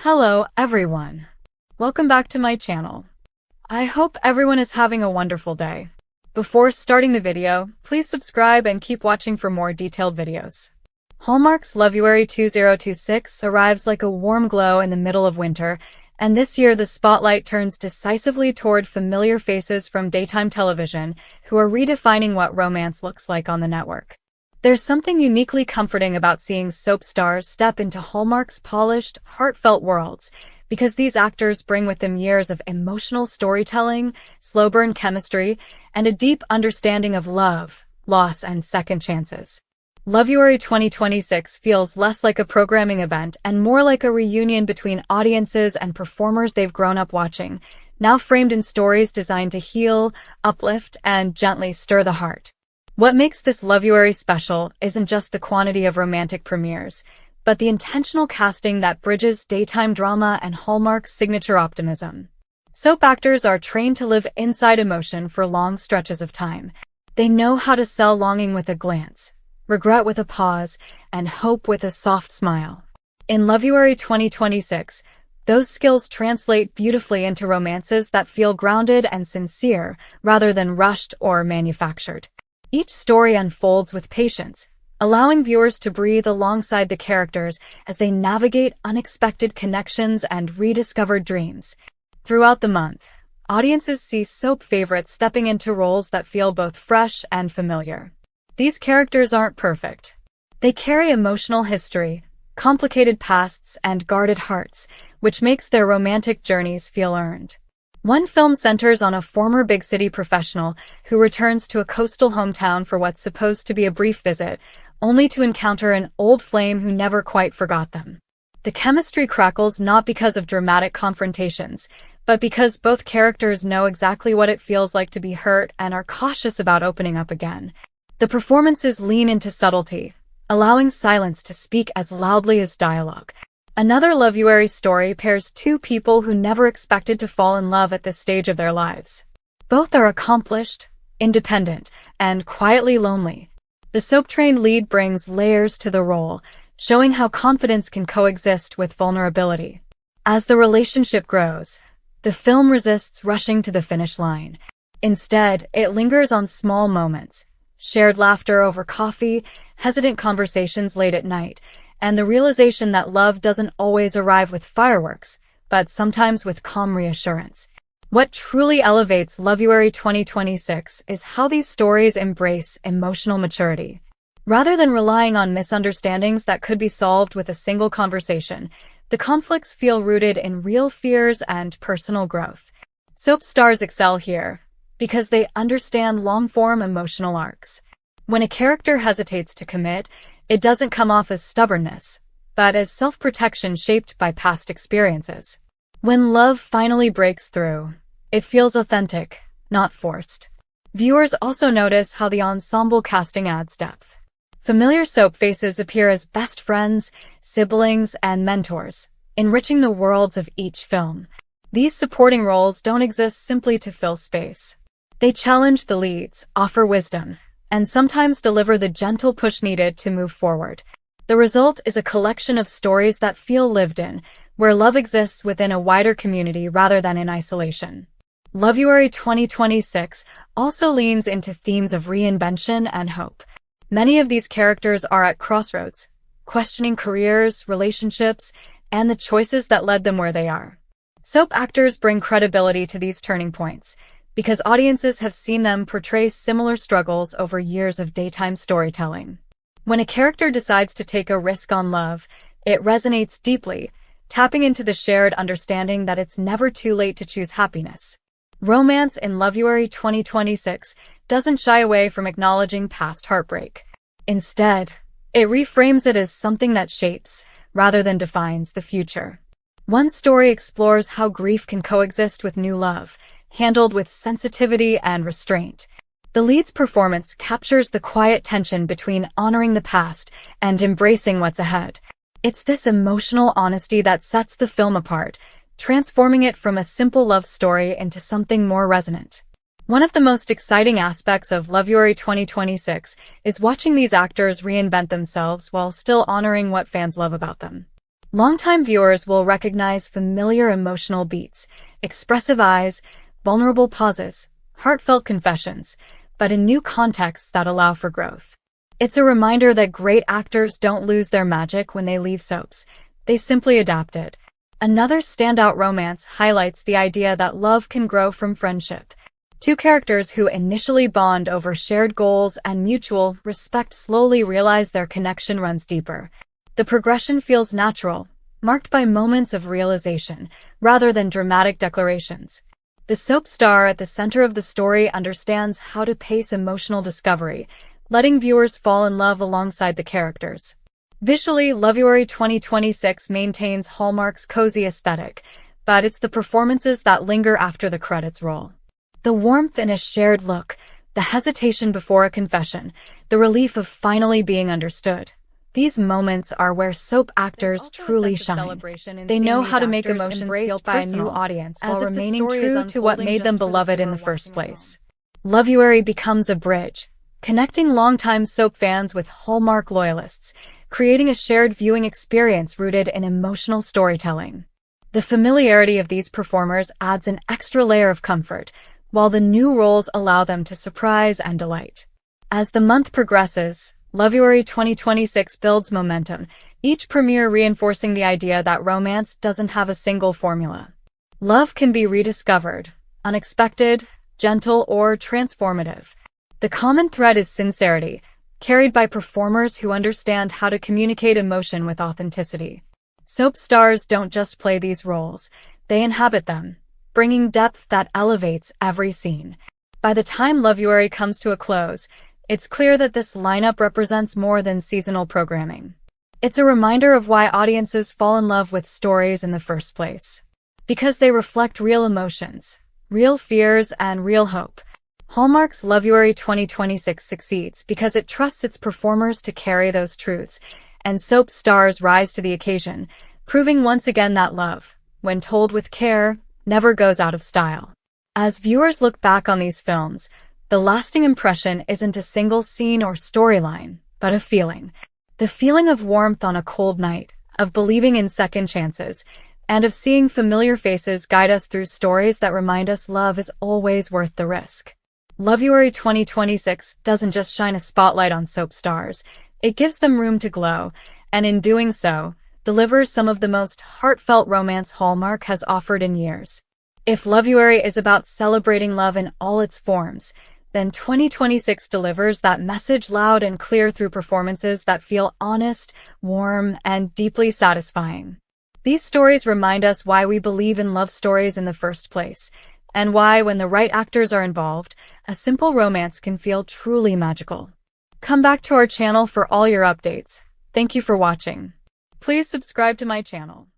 Hello, everyone. Welcome back to my channel. I hope everyone is having a wonderful day. Before starting the video, please subscribe and keep watching for more detailed videos. Hallmark's Loveuary 2026 arrives like a warm glow in the middle of winter, and this year the spotlight turns decisively toward familiar faces from daytime television who are redefining what romance looks like on the network. There's something uniquely comforting about seeing soap stars step into Hallmark's polished, heartfelt worlds, because these actors bring with them years of emotional storytelling, slow-burn chemistry, and a deep understanding of love, loss, and second chances. Loveuary 2026 feels less like a programming event and more like a reunion between audiences and performers they've grown up watching, now framed in stories designed to heal, uplift, and gently stir the heart. What makes this Loveuary special isn't just the quantity of romantic premieres, but the intentional casting that bridges daytime drama and Hallmark's signature optimism. Soap actors are trained to live inside emotion for long stretches of time. They know how to sell longing with a glance, regret with a pause, and hope with a soft smile. In Loveuary 2026, those skills translate beautifully into romances that feel grounded and sincere rather than rushed or manufactured. Each story unfolds with patience, allowing viewers to breathe alongside the characters as they navigate unexpected connections and rediscovered dreams. Throughout the month, audiences see soap favorites stepping into roles that feel both fresh and familiar. These characters aren't perfect. They carry emotional history, complicated pasts, and guarded hearts, which makes their romantic journeys feel earned. One film centers on a former big city professional who returns to a coastal hometown for what's supposed to be a brief visit, only to encounter an old flame who never quite forgot them. The chemistry crackles not because of dramatic confrontations, but because both characters know exactly what it feels like to be hurt and are cautious about opening up again. The performances lean into subtlety, allowing silence to speak as loudly as dialogue. Another Loveuary story pairs two people who never expected to fall in love at this stage of their lives. Both are accomplished, independent, and quietly lonely. The soap-trained lead brings layers to the role, showing how confidence can coexist with vulnerability. As the relationship grows, the film resists rushing to the finish line. Instead, it lingers on small moments, shared laughter over coffee, hesitant conversations late at night, and the realization that love doesn't always arrive with fireworks, but sometimes with calm reassurance. What truly elevates Loveuary 2026 is how these stories embrace emotional maturity. Rather than relying on misunderstandings that could be solved with a single conversation, the conflicts feel rooted in real fears and personal growth. Soap stars excel here because they understand long-form emotional arcs. When a character hesitates to commit, it doesn't come off as stubbornness, but as self-protection shaped by past experiences. When love finally breaks through, it feels authentic, not forced. Viewers also notice how the ensemble casting adds depth. Familiar soap faces appear as best friends, siblings, and mentors, enriching the worlds of each film. These supporting roles don't exist simply to fill space. They challenge the leads, offer wisdom, and sometimes deliver the gentle push needed to move forward. The result is a collection of stories that feel lived in, where love exists within a wider community rather than in isolation. Loveuary 2026 also leans into themes of reinvention and hope. Many of these characters are at crossroads, questioning careers, relationships, and the choices that led them where they are. Soap actors bring credibility to these turning points, because audiences have seen them portray similar struggles over years of daytime storytelling. When a character decides to take a risk on love, it resonates deeply, tapping into the shared understanding that it's never too late to choose happiness. Romance in Loveuary 2026 doesn't shy away from acknowledging past heartbreak. Instead, it reframes it as something that shapes, rather than defines, the future. One story explores how grief can coexist with new love, handled with sensitivity and restraint. The lead's performance captures the quiet tension between honoring the past and embracing what's ahead. It's this emotional honesty that sets the film apart, transforming it from a simple love story into something more resonant. One of the most exciting aspects of Loveuary 2026 is watching these actors reinvent themselves while still honoring what fans love about them. Longtime viewers will recognize familiar emotional beats, expressive eyes, vulnerable pauses, heartfelt confessions, but in new contexts that allow for growth. It's a reminder that great actors don't lose their magic when they leave soaps. They simply adapt it. Another standout romance highlights the idea that love can grow from friendship. Two characters who initially bond over shared goals and mutual respect slowly realize their connection runs deeper. The progression feels natural, marked by moments of realization, rather than dramatic declarations. The soap star at the center of the story understands how to pace emotional discovery, letting viewers fall in love alongside the characters. Visually, Loveuary 2026 maintains Hallmark's cozy aesthetic, but it's the performances that linger after the credits roll. The warmth in a shared look, the hesitation before a confession, the relief of finally being understood. These moments are where soap actors truly shine. They know how to make emotions feel by a new audience while remaining true to what made them beloved in the first place. Loveuary becomes a bridge, connecting longtime soap fans with Hallmark loyalists, creating a shared viewing experience rooted in emotional storytelling. The familiarity of these performers adds an extra layer of comfort, while the new roles allow them to surprise and delight. As the month progresses, Loveuary 2026 builds momentum, each premiere reinforcing the idea that romance doesn't have a single formula. Love can be rediscovered, unexpected, gentle, or transformative. The common thread is sincerity, carried by performers who understand how to communicate emotion with authenticity. Soap stars don't just play these roles, they inhabit them, bringing depth that elevates every scene. By the time Loveuary comes to a close, it's clear that this lineup represents more than seasonal programming. It's a reminder of why audiences fall in love with stories in the first place. Because they reflect real emotions, real fears, and real hope. Hallmark's Loveuary 2026 succeeds because it trusts its performers to carry those truths, and soap stars rise to the occasion, proving once again that love, when told with care, never goes out of style. As viewers look back on these films, the lasting impression isn't a single scene or storyline, but a feeling. The feeling of warmth on a cold night, of believing in second chances, and of seeing familiar faces guide us through stories that remind us love is always worth the risk. Loveuary 2026 doesn't just shine a spotlight on soap stars, it gives them room to glow, and in doing so, delivers some of the most heartfelt romance Hallmark has offered in years. If Loveuary is about celebrating love in all its forms, then 2026 delivers that message loud and clear through performances that feel honest, warm, and deeply satisfying. These stories remind us why we believe in love stories in the first place, and why, when the right actors are involved, a simple romance can feel truly magical. Come back to our channel for all your updates. Thank you for watching. Please subscribe to my channel.